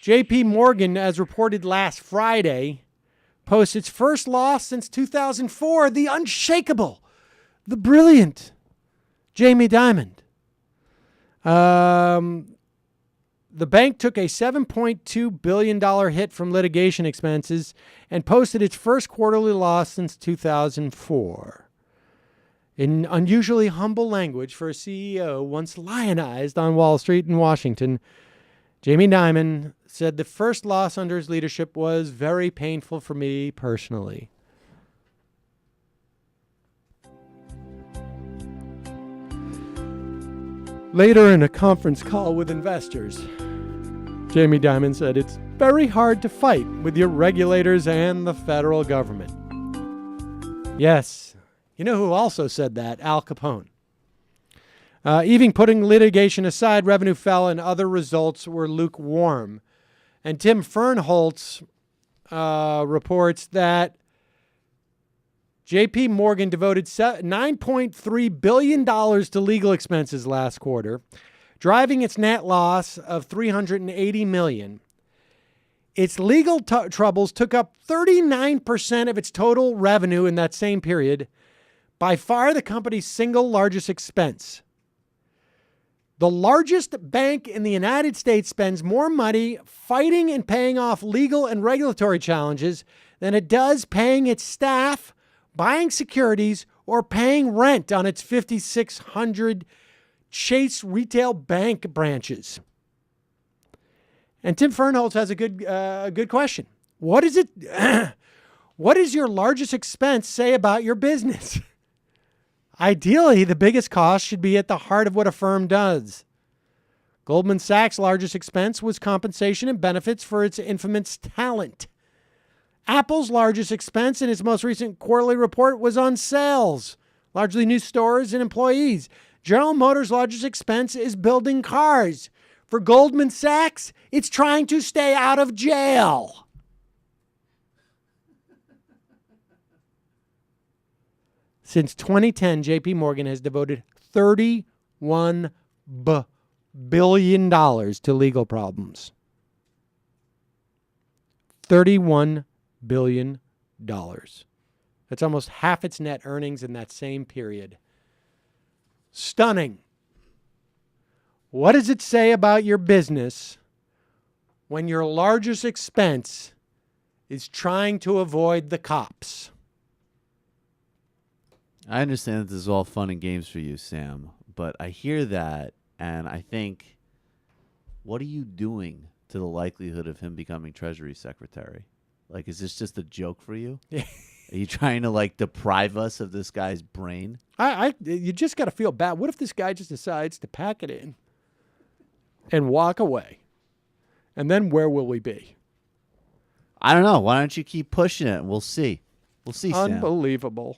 JPMorgan, as reported last Friday, posts its first loss since 2004. The unshakable, the brilliant Jamie Dimon. The bank took a $7.2 billion hit from litigation expenses and posted its first quarterly loss since 2004. In unusually humble language for a CEO once lionized on Wall Street in Washington, Jamie Dimon said the first loss under his leadership was very painful for me personally. Later in a conference call with investors, Jamie Dimon said it's very hard to fight with your regulators and the federal government. Yes, you know who also said that? Al Capone. Even putting litigation aside, revenue fell and other results were lukewarm. And Tim Fernholz reports that JPMorgan devoted $9.3 billion to legal expenses last quarter, driving its net loss of $380 million. Its legal troubles took up 39% of its total revenue in that same period, by far the company's single largest expense. The largest bank in the United States spends more money fighting and paying off legal and regulatory challenges than it does paying its staff, buying securities, or paying rent on its 5,600 Chase retail bank branches. And Tim Fernholz has a good question. What is it? What does your largest expense say about your business? Ideally, the biggest cost should be at the heart of what a firm does. Goldman Sachs' largest expense was compensation and benefits for its infamous talent. Apple's largest expense in its most recent quarterly report was on sales, largely new stores and employees. General Motors' largest expense is building cars. For Goldman Sachs, it's trying to stay out of jail. Since 2010, JPMorgan has devoted $31 billion to legal problems. $31 billion. That's almost half its net earnings in that same period. Stunning. What does it say about your business when your largest expense is trying to avoid the cops? I understand that this is all fun and games for you, Sam, but I hear that and I think, what are you doing to the likelihood of him becoming Treasury Secretary? Like, is this just a joke for you? Are you trying to, like, deprive us of this guy's brain? You just got to feel bad. What if this guy just decides to pack it in and walk away? And then where will we be? I don't know. Why don't you keep pushing it? We'll see. We'll see, Sam. Unbelievable.